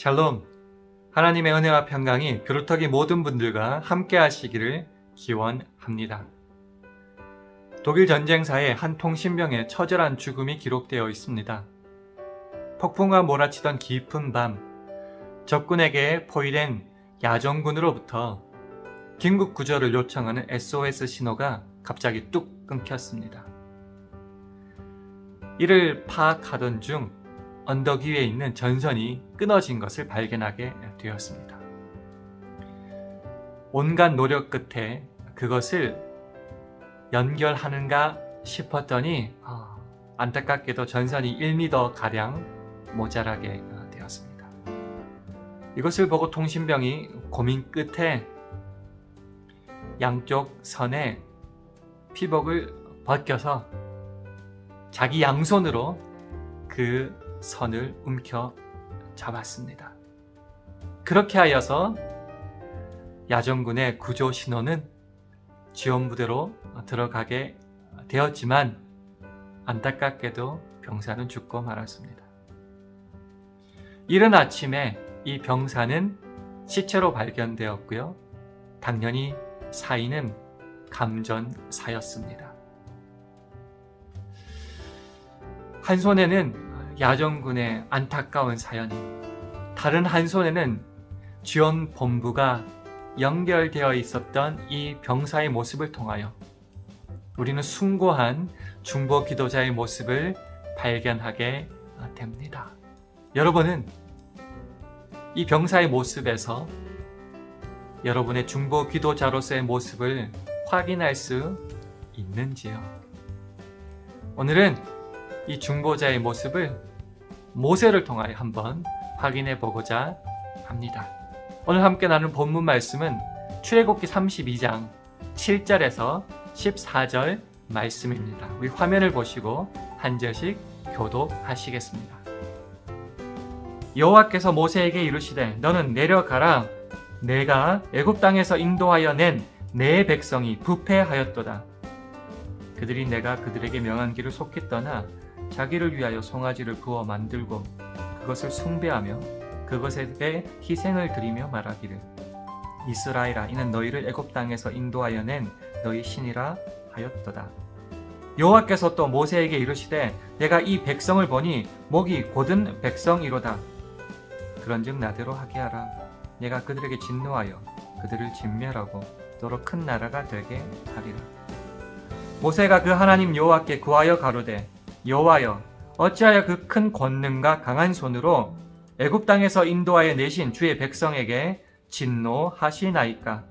샬롬. 하나님의 은혜와 평강이 교루터기 모든 분들과 함께 하시기를 기원합니다. 독일 전쟁사에 한 통신병의 처절한 죽음이 기록되어 있습니다. 폭풍과 몰아치던 깊은 밤, 적군에게 포위된 야전군으로부터 긴급 구조를 요청하는 SOS 신호가 갑자기 뚝 끊겼습니다. 이를 파악하던 중 언덕 위에 있는 전선이 끊어진 것을 발견하게 되었습니다. 온갖 노력 끝에 그것을 연결하는가 싶었더니 안타깝게도 전선이 1m 모자라게 되었습니다. 이것을 보고 통신병이 고민 끝에 양쪽 선에 피복을 벗겨서 자기 양손으로 그 선을 움켜 잡았습니다. 그렇게 하여서 야전군의 구조 신호는 지원부대로 들어가게 되었지만 안타깝게도 병사는 죽고 말았습니다. 이른 아침에 이 병사는 시체로 발견되었고요. 당연히 사인은 감전사였습니다. 한 손에는 야전군의 안타까운 사연이, 다른 한 손에는 지원본부가 연결되어 있었던 이 병사의 모습을 통하여 우리는 숭고한 중보 기도자의 모습을 발견하게 됩니다. 여러분은 이 병사의 모습에서 여러분의 중보 기도자로서의 모습을 확인할 수 있는지요? 오늘은 이 중보자의 모습을 모세를 통하여 한번 확인해 보고자 합니다. 오늘 함께 나눌 본문 말씀은 출애굽기 32장 7절에서 14절 말씀입니다. 우리 화면을 보시고 한 절씩 교독하시겠습니다. 여호와께서 모세에게 이르시되 너는 내려가라. 내가 애굽 땅에서 인도하여 낸 내 백성이 부패하였도다. 그들이 내가 그들에게 명한 길을 속히 떠나 자기를 위하여 송아지를 부어 만들고 그것을 숭배하며 그것에게 희생을 드리며 말하기를 이스라엘아 이는 너희를 애굽 땅에서 인도하여 낸 너희 신이라 하였도다. 여호와께서 또 모세에게 이르시되 내가 이 백성을 보니 목이 곧은 백성이로다. 그런즉 나대로 하게 하라. 내가 그들에게 진노하여 그들을 진멸하고 도로 큰 나라가 되게 하리라. 모세가 그 하나님 여호와께 구하여 가로되 여호와여 어찌하여 그 큰 권능과 강한 손으로 애굽 땅에서 인도하여 내신 주의 백성에게 진노하시나이까?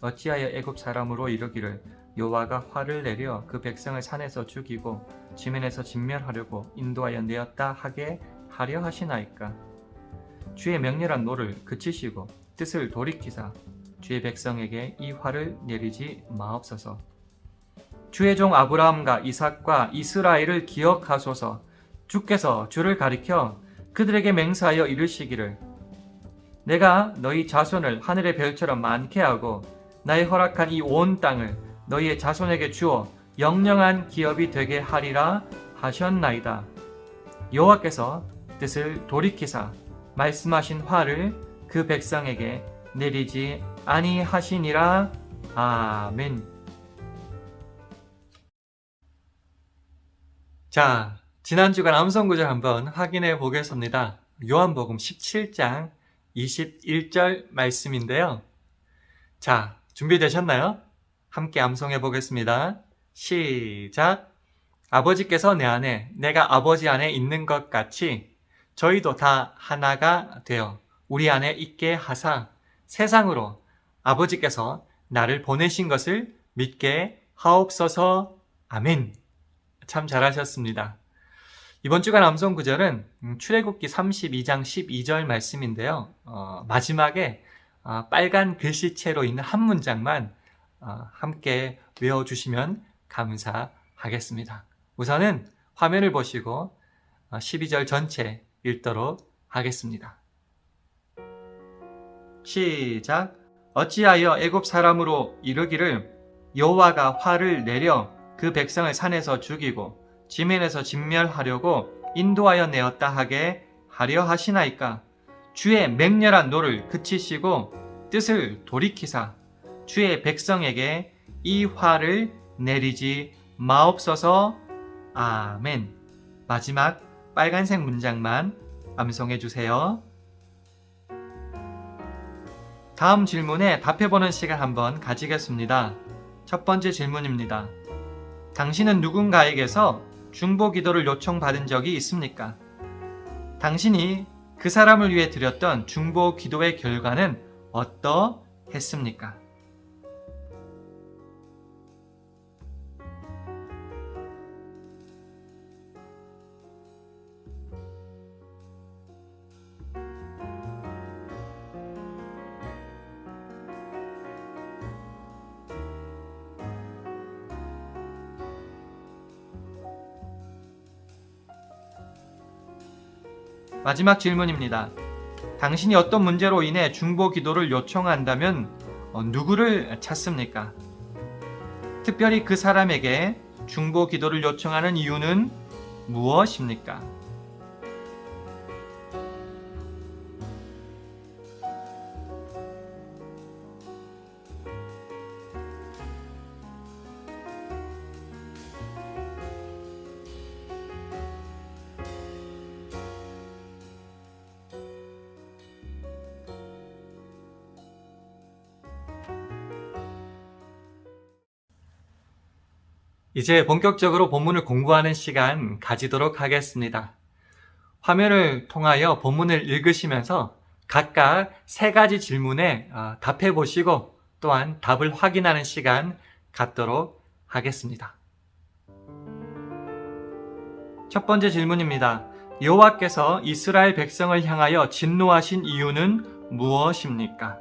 어찌하여 애굽 사람으로 이르기를 여호와가 화를 내려 그 백성을 산에서 죽이고 지면에서 진멸하려고 인도하여 내었다 하게 하려 하시나이까? 주의 명렬한 노를 그치시고 뜻을 돌이키사 주의 백성에게 이 화를 내리지 마옵소서. 주의 종 아브라함과 이삭과 이스라엘을 기억하소서. 주께서 주를 가리켜 그들에게 맹세하여 이르시기를 내가 너희 자손을 하늘의 별처럼 많게 하고 나의 허락한 이 온 땅을 너희의 자손에게 주어 영영한 기업이 되게 하리라 하셨나이다. 여호와께서 뜻을 돌이키사 말씀하신 화를 그 백성에게 내리지 아니하시니라. 아멘. 자, 지난 주간 암송구절 한번 확인해 보겠습니다. 요한복음 17장 21절 말씀인데요. 자, 준비되셨나요? 함께 암송해 보겠습니다. 시작. 아버지께서 내 안에, 내가 아버지 안에 있는 것 같이 저희도 다 하나가 되어 우리 안에 있게 하사 세상으로 아버지께서 나를 보내신 것을 믿게 하옵소서. 아멘. 참 잘하셨습니다. 이번 주간 암송 구절은 출애굽기 32장 12절 말씀인데요. 마지막에 빨간 글씨체로 있는 한 문장만 함께 외워주시면 감사하겠습니다. 우선은 화면을 보시고 12절 전체 읽도록 하겠습니다. 시작. 어찌하여 애굽 사람으로 이르기를 여호와가 화를 내려 그 백성을 산에서 죽이고 지면에서 진멸하려고 인도하여 내었다 하게 하려 하시나이까? 주의 맹렬한 노를 그치시고 뜻을 돌이키사 주의 백성에게 이 화를 내리지 마옵소서. 아멘. 마지막 빨간색 문장만 암송해 주세요. 다음 질문에 답해보는 시간 한번 가지겠습니다. 첫 번째 질문입니다. 당신은 누군가에게서 중보 기도를 요청받은 적이 있습니까? 당신이 그 사람을 위해 드렸던 중보 기도의 결과는 어떠했습니까? 마지막 질문입니다. 당신이 어떤 문제로 인해 중보 기도를 요청한다면 누구를 찾습니까? 특별히 그 사람에게 중보 기도를 요청하는 이유는 무엇입니까? 이제 본격적으로 본문을 공부하는 시간 가지도록 하겠습니다. 화면을 통하여 본문을 읽으시면서 각각 3가지 질문에 답해 보시고 또한 답을 확인하는 시간 갖도록 하겠습니다. 첫 번째 질문입니다. 여호와께서 이스라엘 백성을 향하여 진노하신 이유는 무엇입니까?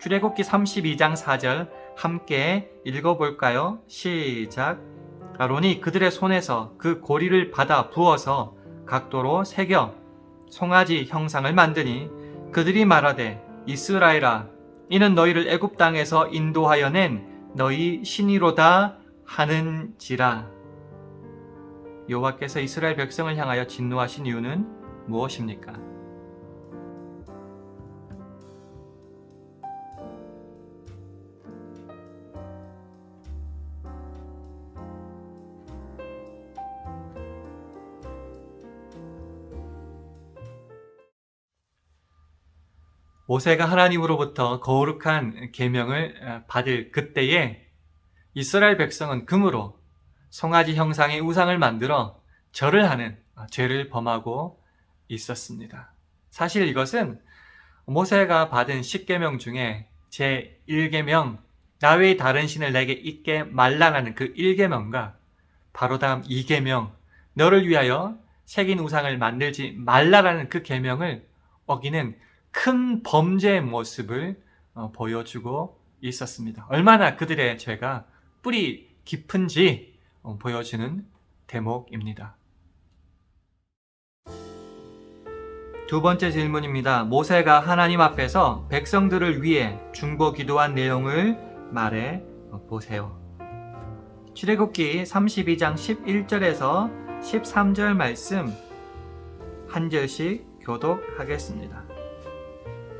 출애굽기 32장 4절 함께 읽어볼까요? 시작. 아론이 그들의 손에서 그 고리를 받아 부어서 각도로 새겨 송아지 형상을 만드니 그들이 말하되 이스라엘아 이는 너희를 애굽 땅에서 인도하여 낸 너희 신이로다 하는지라. 여호와께서 이스라엘 백성을 향하여 진노하신 이유는 무엇입니까? 모세가 하나님으로부터 거룩한 계명을 받을 그때에 이스라엘 백성은 금으로 송아지 형상의 우상을 만들어 절을 하는 죄를 범하고 있었습니다. 사실 이것은 모세가 받은 10계명 중에 제1계명 나 외에 다른 신을 내게 잇게 말라라는 그 1계명과 바로 다음 2계명 너를 위하여 새긴 우상을 만들지 말라라는 그 계명을 어기는 큰 범죄의 모습을 보여주고 있었습니다. 얼마나 그들의 죄가 뿌리 깊은지 보여주는 대목입니다. 두 번째 질문입니다. 모세가 하나님 앞에서 백성들을 위해 중보 기도한 내용을 말해 보세요. 출애굽기 32장 11절에서 13절 말씀 한 절씩 교독하겠습니다.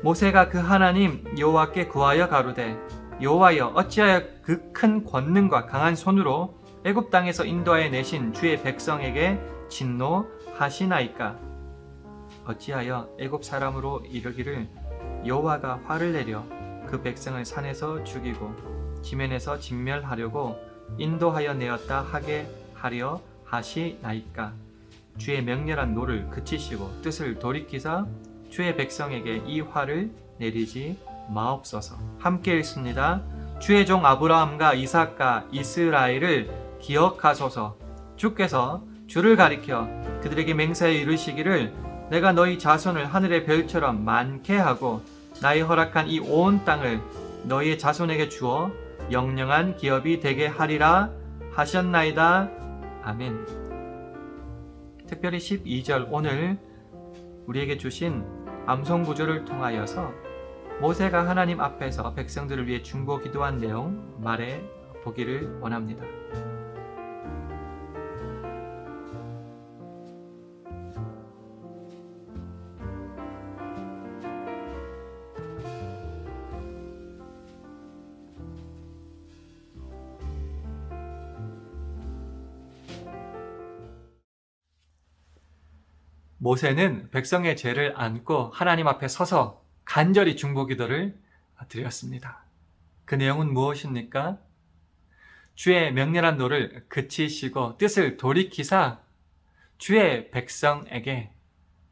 모세가 그 하나님 여호와께 구하여 가로되 여호와여 어찌하여 그 큰 권능과 강한 손으로 애굽 땅에서 인도하여 내신 주의 백성에게 진노하시나이까? 어찌하여 애굽 사람으로 이르기를 여호와가 화를 내려 그 백성을 산에서 죽이고 지면에서 진멸하려고 인도하여 내었다 하게 하려 하시나이까? 주의 맹렬한 노를 그치시고 뜻을 돌이키사 주의 백성에게 이 화를 내리지 마옵소서. 함께 읽습니다. 주의 종 아브라함과 이삭과 이스라엘을 기억하소서. 주께서 주를 가리켜 그들에게 맹세하여 이르시기를 내가 너희 자손을 하늘의 별처럼 많게 하고 나의 허락한 이 온 땅을 너희의 자손에게 주어 영영한 기업이 되게 하리라 하셨나이다. 아멘. 특별히 12절 오늘 우리에게 주신 암송 구절을 통하여서 모세가 하나님 앞에서 백성들을 위해 중보 기도한 내용 말해 보기를 원합니다. 모세는 백성의 죄를 안고 하나님 앞에 서서 간절히 중보기도를 드렸습니다. 그 내용은 무엇입니까? 주의 명렬한 노를 그치시고 뜻을 돌이키사 주의 백성에게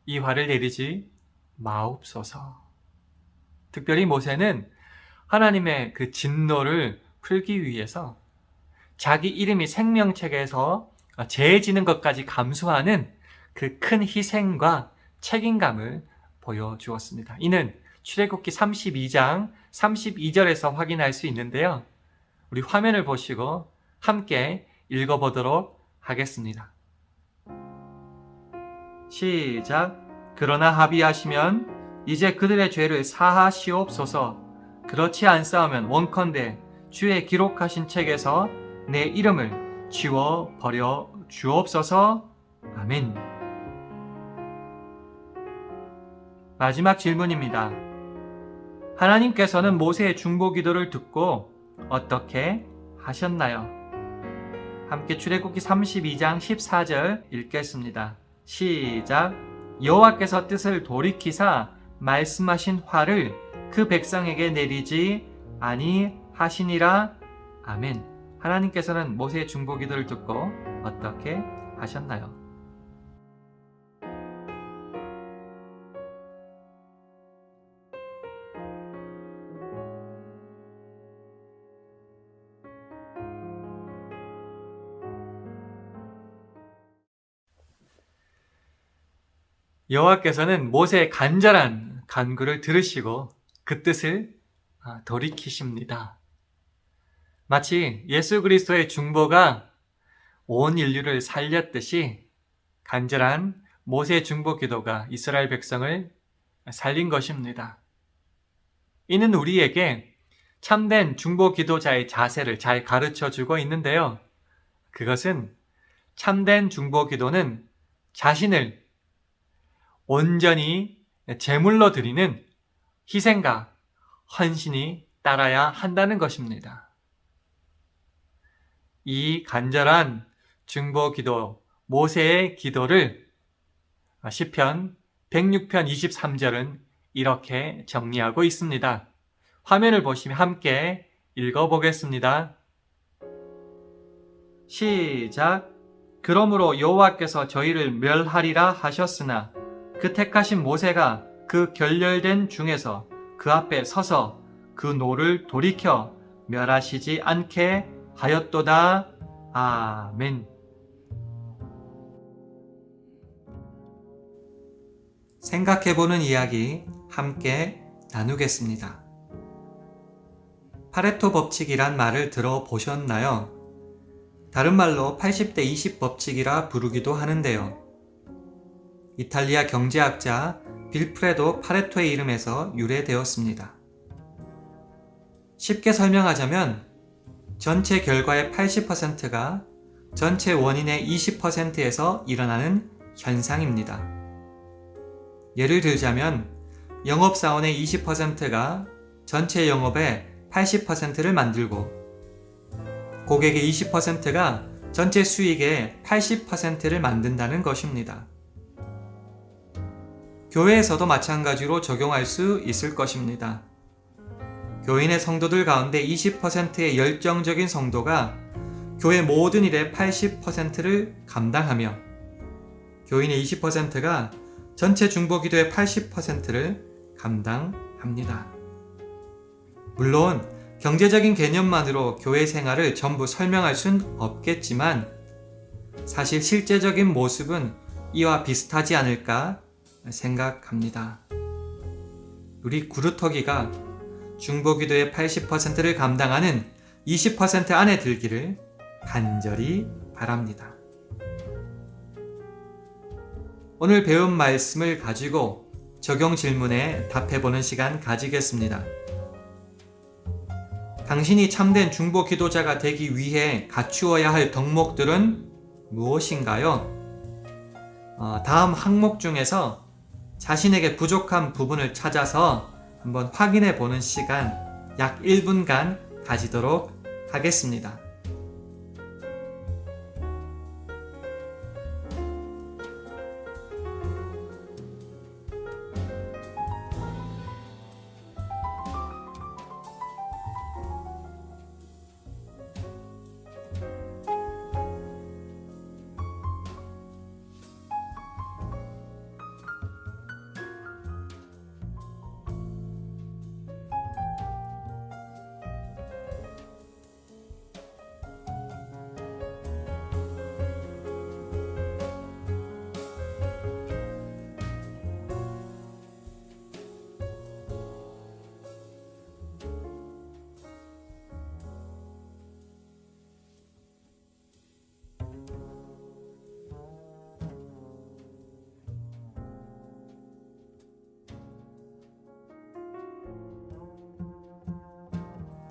이 화를 내리지 마옵소서. 특별히 모세는 하나님의 그 진노를 풀기 위해서 자기 이름이 생명책에서 제해지는 것까지 감수하는 그 큰 희생과 책임감을 보여주었습니다. 이는 출애굽기 32장 32절에서 확인할 수 있는데요. 우리 화면을 보시고 함께 읽어보도록 하겠습니다. 시작. 그러나 합의하시면 이제 그들의 죄를 사하시옵소서. 그렇지 않사오면 원컨대 주의 기록하신 책에서 내 이름을 지워버려 주옵소서. 아멘. 마지막 질문입니다. 하나님께서는 모세의 중보기도를 듣고 어떻게 하셨나요? 함께 출애굽기 32장 14절 읽겠습니다. 시작. 여호와께서 뜻을 돌이키사 말씀하신 화를 그 백성에게 내리지 아니하시니라. 아멘. 하나님께서는 모세의 중보기도를 듣고 어떻게 하셨나요? 여호와께서는 모세의 간절한 간구를 들으시고 그 뜻을 돌이키십니다. 마치 예수 그리스도의 중보가 온 인류를 살렸듯이 간절한 모세의 중보 기도가 이스라엘 백성을 살린 것입니다. 이는 우리에게 참된 중보 기도자의 자세를 잘 가르쳐주고 있는데요. 그것은 참된 중보 기도는 자신을 온전히 제물로 드리는 희생과 헌신이 따라야 한다는 것입니다. 이 간절한 중보 기도, 모세의 기도를 시편 106편 23절은 이렇게 정리하고 있습니다. 화면을 보시면 함께 읽어보겠습니다. 시작. 그러므로 여호와께서 저희를 멸하리라 하셨으나 그 택하신 모세가 그 결렬된 중에서 그 앞에 서서 그 노를 돌이켜 멸하시지 않게 하였도다. 아멘. 생각해보는 이야기 함께 나누겠습니다. 파레토 법칙이란 말을 들어보셨나요? 다른 말로 80대 20 법칙이라 부르기도 하는데요. 이탈리아 경제학자 빌프레도 파레토의 이름에서 유래되었습니다. 쉽게 설명하자면 전체 결과의 80%가 전체 원인의 20%에서 일어나는 현상입니다. 예를 들자면 영업사원의 20%가 전체 영업의 80%를 만들고 고객의 20%가 전체 수익의 80%를 만든다는 것입니다. 교회에서도 마찬가지로 적용할 수 있을 것입니다. 교인의 성도들 가운데 20%의 열정적인 성도가 교회 모든 일의 80%를 감당하며 교인의 20%가 전체 중보기도의 80%를 감당합니다. 물론 경제적인 개념만으로 교회 생활을 전부 설명할 순 없겠지만 사실 실제적인 모습은 이와 비슷하지 않을까 생각합니다. 우리 구루터기가 중보기도의 80%를 감당하는 20% 안에 들기를 간절히 바랍니다. 오늘 배운 말씀을 가지고 적용 질문에 답해보는 시간 가지겠습니다. 당신이 참된 중보 기도자가 되기 위해 갖추어야 할 덕목들은 무엇인가요? 다음 항목 중에서 자신에게 부족한 부분을 찾아서 한번 확인해 보는 시간 약 1분간 가지도록 하겠습니다.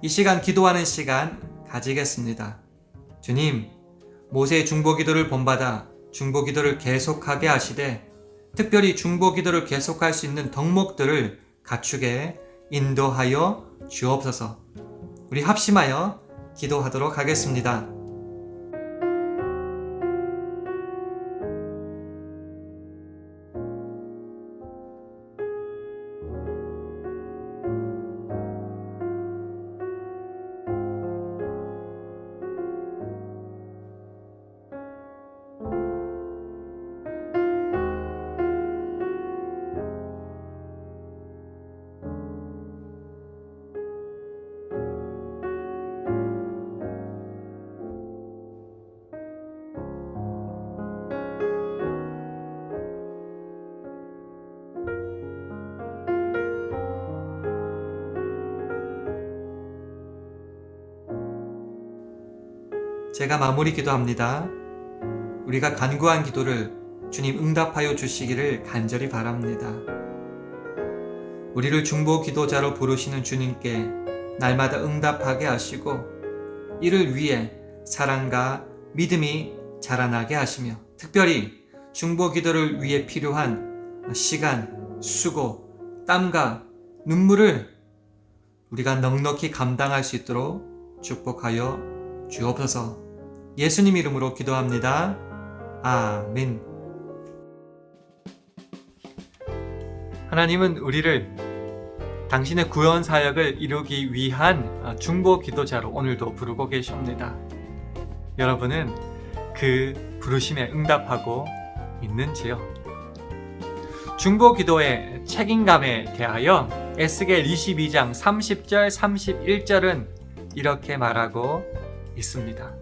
이 시간 기도하는 시간 가지겠습니다. 주님, 모세의 중보기도를 본받아 중보기도를 계속하게 하시되 특별히 중보기도를 계속할 수 있는 덕목들을 갖추게 인도하여 주옵소서. 우리 합심하여 기도하도록 하겠습니다. 제가 마무리 기도합니다. 우리가 간구한 기도를 주님 응답하여 주시기를 간절히 바랍니다. 우리를 중보 기도자로 부르시는 주님께 날마다 응답하게 하시고 이를 위해 사랑과 믿음이 자라나게 하시며 특별히 중보 기도를 위해 필요한 시간, 수고, 땀과 눈물을 우리가 넉넉히 감당할 수 있도록 축복하여 주옵소서. 예수님 이름으로 기도합니다. 아멘. 하나님은 우리를 당신의 구원 사역을 이루기 위한 중보 기도자로 오늘도 부르고 계십니다. 여러분은 그 부르심에 응답하고 있는지요? 중보 기도의 책임감에 대하여 에스겔 22장 30절 31절은 이렇게 말하고 있습니다.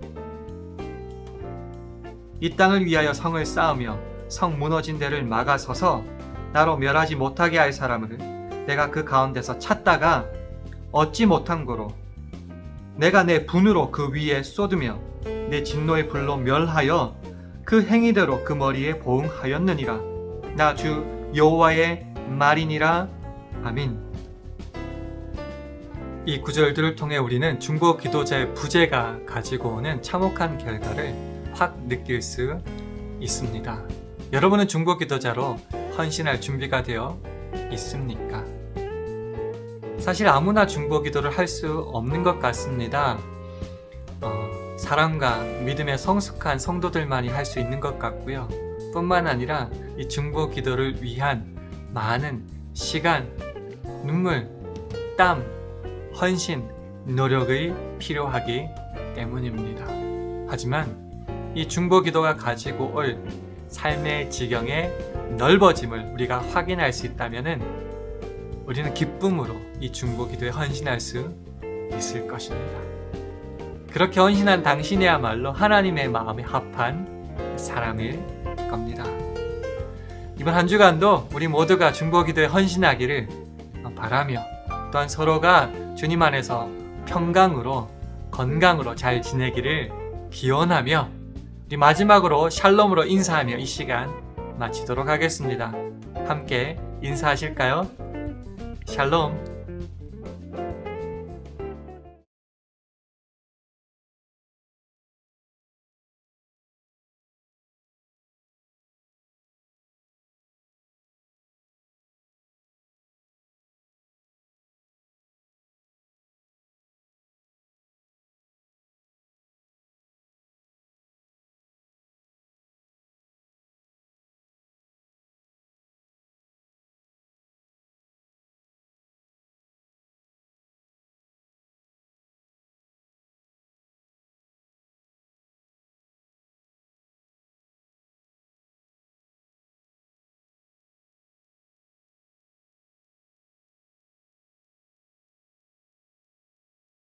이 땅을 위하여 성을 쌓으며 성 무너진 데를 막아서서 나로 멸하지 못하게 할 사람을 내가 그 가운데서 찾다가 얻지 못한 고로 내가 내 분으로 그 위에 쏟으며 내 진노의 불로 멸하여 그 행위대로 그 머리에 보응하였느니라. 나 주 여호와의 말이니라. 아멘. 이 구절들을 통해 우리는 중보 기도자의 부재가 가지고 오는 참혹한 결과를 확 느낄 수 있습니다. 여러분은 중보 기도자로 헌신할 준비가 되어 있습니까? 사실 아무나 중보 기도를 할 수 없는 것 같습니다. 사랑과 믿음에 성숙한 성도들만이 할 수 있는 것 같고요. 뿐만 아니라 이 중보 기도를 위한 많은 시간, 눈물, 땀, 헌신, 노력이 필요하기 때문입니다. 하지만 이 중보 기도가 가지고 올 삶의 지경의 넓어짐을 우리가 확인할 수 있다면 우리는 기쁨으로 이 중보 기도에 헌신할 수 있을 것입니다. 그렇게 헌신한 당신이야말로 하나님의 마음에 합한 사람일 겁니다. 이번 한 주간도 우리 모두가 중보 기도에 헌신하기를 바라며 또한 서로가 주님 안에서 평강으로 건강으로 잘 지내기를 기원하며 우리 마지막으로 샬롬으로 인사하며 이 시간 마치도록 하겠습니다. 함께 인사하실까요? 샬롬.